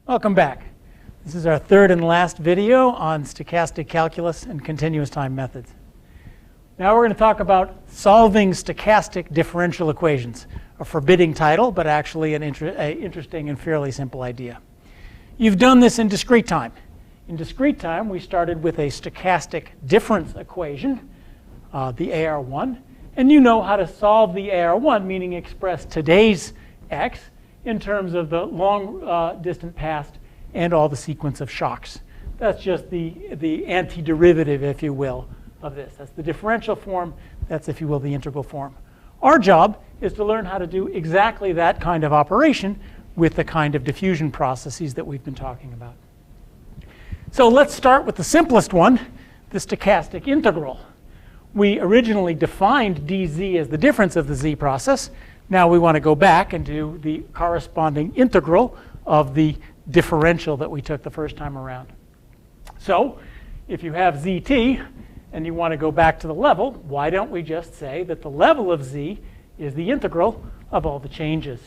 Welcome back. This is our third and last video on stochastic calculus and continuous time methods. Now we're going to talk about solving stochastic differential equations. A forbidding title, but actually an interesting and fairly simple idea. You've done this in discrete time. In discrete time, we started with a stochastic difference equation, the AR1, and you know how to solve the AR1, meaning express today's x in terms of the long distant past and all the sequence of shocks. That's just the antiderivative, if you will, of this. That's the differential form. That's, if you will, the integral form. Our job is to learn how to do exactly that kind of operation with the kind of diffusion processes that we've been talking about. So let's start with the simplest one, the stochastic integral. We originally defined dz as the difference of the z process. Now we want to go back and do the corresponding integral of the differential that we took the first time around. So if you have zt and you want to go back to the level, why don't we just say that the level of z is the integral of all the changes?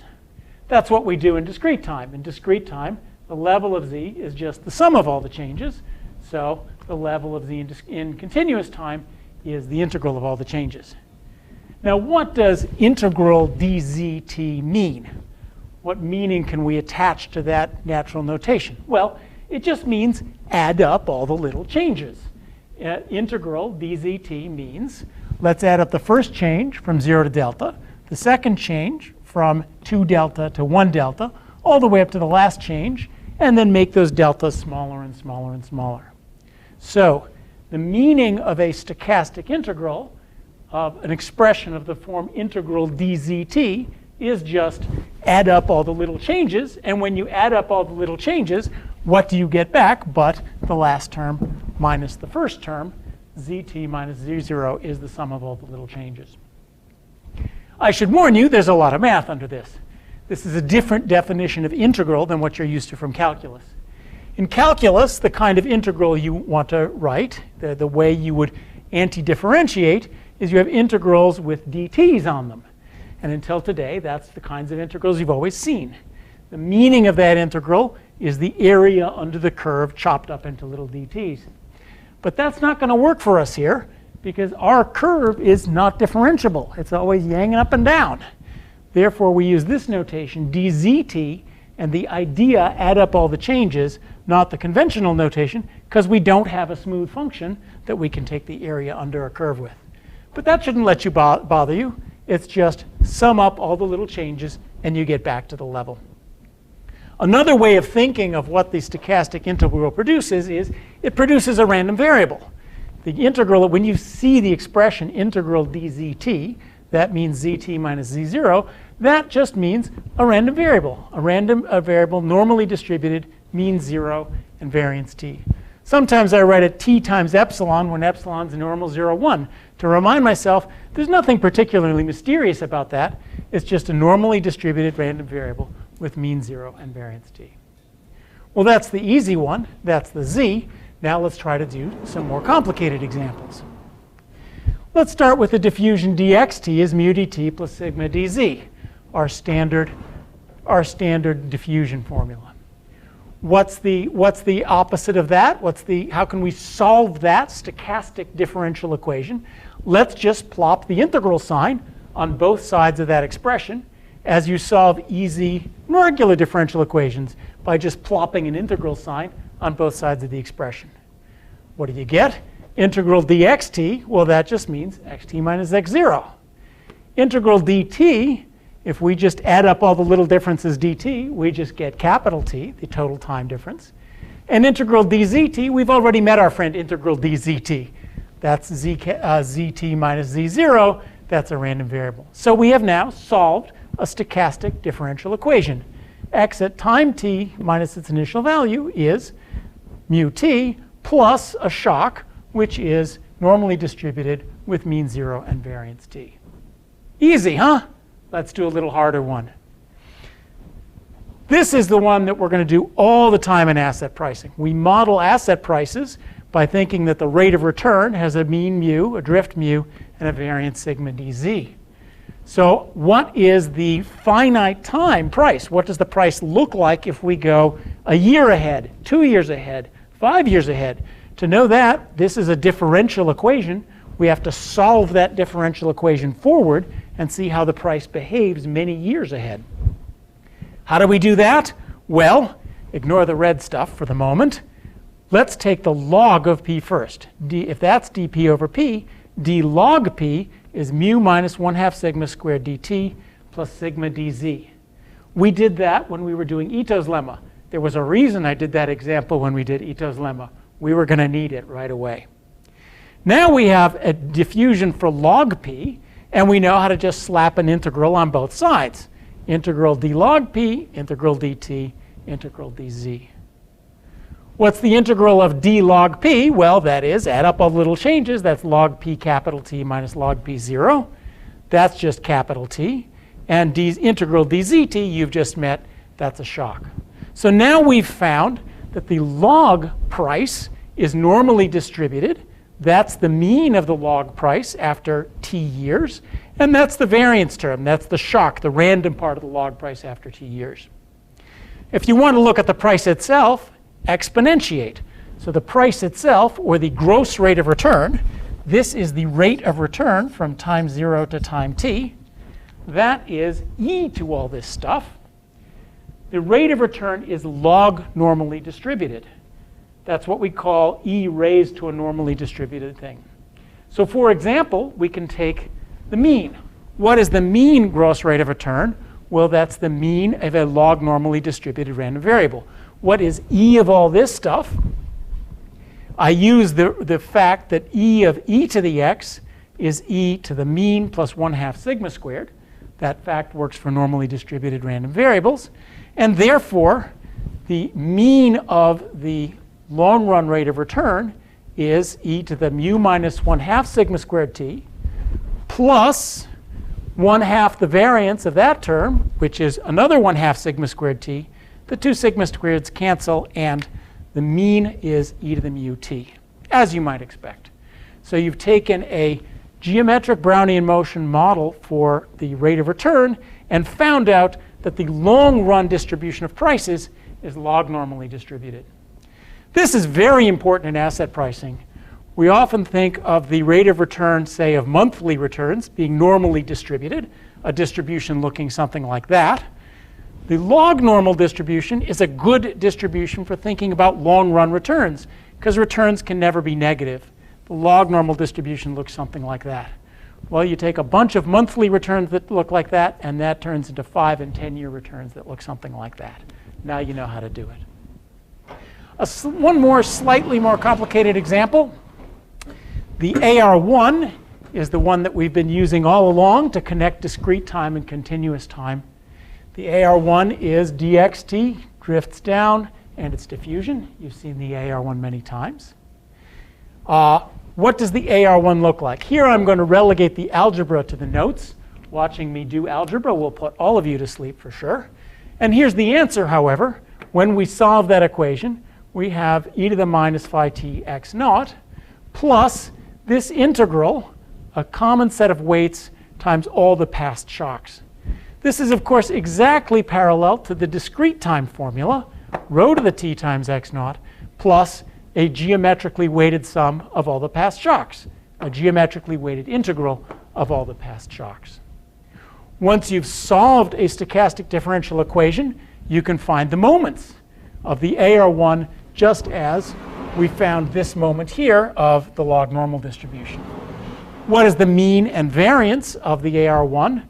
That's what we do in discrete time. In discrete time, the level of z is just the sum of all the changes. So the level of z in continuous time is the integral of all the changes. Now, what does integral dzt mean? What meaning can we attach to that natural notation? Well, it just means add up all the little changes. Integral dzt means let's add up the first change from 0 to delta, the second change from 2 delta to 1 delta, all the way up to the last change, and then make those deltas smaller and smaller and smaller. So the meaning of a stochastic integral of an expression of the form integral dzt is just add up all the little changes. And when you add up all the little changes, what do you get back but the last term minus the first term? Zt minus z0 is the sum of all the little changes. I should warn you, there's a lot of math under this. This is a different definition of integral than what you're used to from calculus. In calculus, the kind of integral you want to write, the way you would antidifferentiate, is you have integrals with dt's on them. And until today, that's the kinds of integrals you've always seen. The meaning of that integral is the area under the curve chopped up into little dt's. But that's not going to work for us here because our curve is not differentiable. It's always yanging up and down. Therefore, we use this notation, dzt, and the idea add up all the changes, not the conventional notation, because we don't have a smooth function that we can take the area under a curve with. But that shouldn't let you bother you. It's just sum up all the little changes and you get back to the level. Another way of thinking of what the stochastic integral produces is it produces a random variable. The integral, when you see the expression integral dzt, that means zt minus z0, that just means a random variable. A random variable normally distributed, mean 0, and variance t. Sometimes I write it t times epsilon when epsilon's normal 0, 1. To remind myself, there's nothing particularly mysterious about that. It's just a normally distributed random variable with mean 0 and variance t. Well, that's the easy one. That's the z. Now let's try to do some more complicated examples. Let's start with the diffusion dxt is mu dt plus sigma dz, our standard diffusion formula. What's the opposite of that? How can we solve that stochastic differential equation? Let's just plop the integral sign on both sides of that expression as you solve easy regular differential equations by just plopping an integral sign on both sides of the expression. What do you get? Integral dxt, well, that just means xt minus x0. Integral dt, if we just add up all the little differences dt, we just get capital T, the total time difference. And integral dzt, we've already met our friend integral dzt. That's zt minus z0. That's a random variable. So we have now solved a stochastic differential equation. X at time t minus its initial value is mu t plus a shock, which is normally distributed with mean 0 and variance t. Easy, huh? Let's do a little harder one. This is the one that we're going to do all the time in asset pricing. We model asset prices by thinking that the rate of return has a mean mu, a drift mu, and a variance sigma dz. So what is the finite time price? What does the price look like if we go a year ahead, 2 years ahead, 5 years ahead? To know that, this is a differential equation. We have to solve that differential equation forward and see how the price behaves many years ahead. How do we do that? Well, ignore the red stuff for the moment. Let's take the log of p first. If that's dp over p, d log p is mu minus 1/2 sigma squared dt plus sigma dz. We did that when we were doing Ito's lemma. There was a reason I did that example when we did Ito's lemma. We were going to need it right away. Now we have a diffusion for log p, and we know how to just slap an integral on both sides. Integral d log p, integral dt, integral dz. What's the integral of d log p? Well, that is, add up all the little changes. That's log p capital T minus log p 0. That's just capital T. And integral dzt you've just met. That's a shock. So now we've found that the log price is normally distributed. That's the mean of the log price after t years. And that's the variance term. That's the shock, the random part of the log price after t years. If you want to look at the price itself, exponentiate. So the price itself, or the gross rate of return, this is the rate of return from time 0 to time t. That is e to all this stuff. The rate of return is log normally distributed. That's what we call e raised to a normally distributed thing. So for example, we can take the mean. What is the mean gross rate of return? Well, that's the mean of a log normally distributed random variable. What is e of all this stuff? I use the fact that e of e to the x is e to the mean plus 1/2 sigma squared. That fact works for normally distributed random variables. And therefore, the mean of the long run rate of return is e to the mu minus 1/2 sigma squared t plus 1/2 the variance of that term, which is another 1/2 sigma squared t. The two sigma squareds cancel, and the mean is e to the mu t, as you might expect. So you've taken a geometric Brownian motion model for the rate of return and found out that the long run distribution of prices is log normally distributed. This is very important in asset pricing. We often think of the rate of return, say, of monthly returns being normally distributed, a distribution looking something like that. The log normal distribution is a good distribution for thinking about long run returns, because returns can never be negative. The log normal distribution looks something like that. Well, you take a bunch of monthly returns that look like that, and that turns into 5 and 10-year returns that look something like that. Now you know how to do it. One more slightly more complicated example. The AR1 is the one that we've been using all along to connect discrete time and continuous time. The AR1 is dxt, drifts down, and it's diffusion. You've seen the AR1 many times. What does the AR1 look like? Here I'm going to relegate the algebra to the notes. Watching me do algebra will put all of you to sleep for sure. And here's the answer, however. When we solve that equation, we have e to the minus phi t x naught plus this integral, a common set of weights times all the past shocks. This is, of course, exactly parallel to the discrete time formula, rho to the t times x naught, plus a geometrically weighted sum of all the past shocks, a geometrically weighted integral of all the past shocks. Once you've solved a stochastic differential equation, you can find the moments of the AR1 just as we found this moment here of the log normal distribution. What is the mean and variance of the AR1?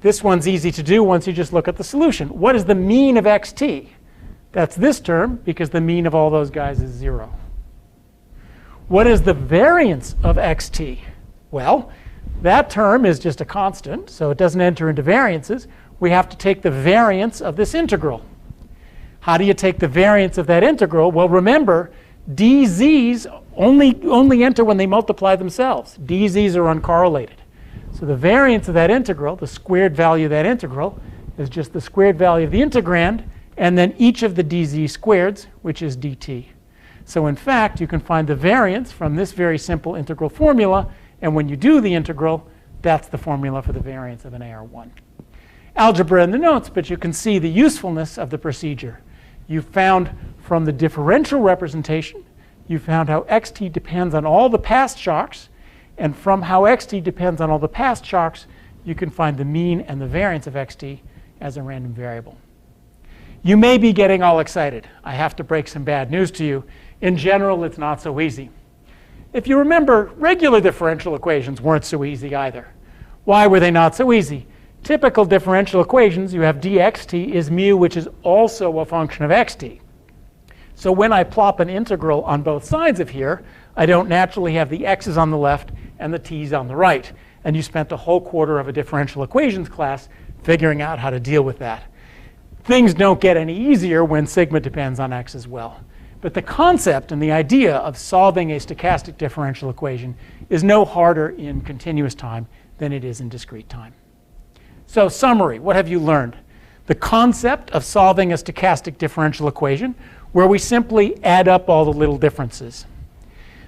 This one's easy to do once you just look at the solution. What is the mean of xt? That's this term, because the mean of all those guys is 0. What is the variance of xt? Well, that term is just a constant, so it doesn't enter into variances. We have to take the variance of this integral. How do you take the variance of that integral? Well, remember, dz's only enter when they multiply themselves. dz's are uncorrelated. So the variance of that integral, the squared value of that integral, is just the squared value of the integrand, and then each of the dz squareds, which is dt. So in fact, you can find the variance from this very simple integral formula, and when you do the integral, That's the formula for the variance of an AR1. Algebra in the notes, but you can see the usefulness of the procedure. You found from the differential representation, you found how xt depends on all the past shocks, and from how xt depends on all the past shocks, you can find the mean and the variance of xt as a random variable. You may be getting all excited. I have to break some bad news to you. In general, it's not so easy. If you remember, regular differential equations weren't so easy either. Why were they not so easy? Typical differential equations, you have dxt is mu, which is also a function of xt. So when I plop an integral on both sides of here, I don't naturally have the x's on the left and the t's on the right. And you spent a whole quarter of a differential equations class figuring out how to deal with that. Things don't get any easier when sigma depends on x as well. But the concept and the idea of solving a stochastic differential equation is no harder in continuous time than it is in discrete time. So summary, what have you learned? The concept of solving a stochastic differential equation where we simply add up all the little differences.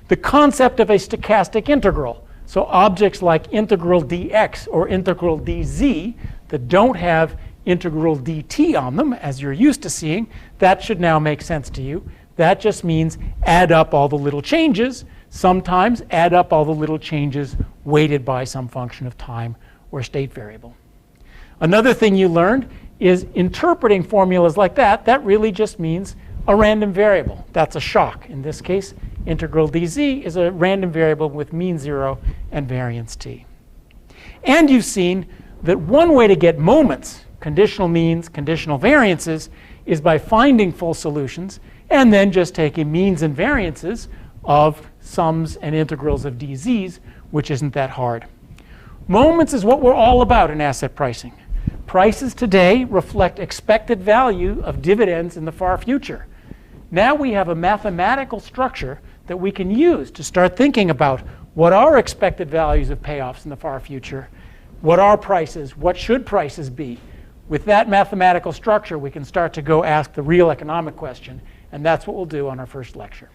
The concept of a stochastic integral, so objects like integral dx or integral dz that don't have integral dt on them, as you're used to seeing, that should now make sense to you. That just means add up all the little changes, sometimes add up all the little changes weighted by some function of time or state variable. Another thing you learned is interpreting formulas like that, that really just means a random variable. That's a shock. In this case, integral dz is a random variable with mean 0 and variance t. And you've seen that one way to get moments, conditional means, conditional variances, is by finding full solutions and then just taking means and variances of sums and integrals of dz's, which isn't that hard. Moments is what we're all about in asset pricing. Prices today reflect expected value of dividends in the far future. Now we have a mathematical structure that we can use to start thinking about what are expected values of payoffs in the far future, what are prices, what should prices be. With that mathematical structure, we can start to go ask the real economic question, and that's what we'll do on our first lecture.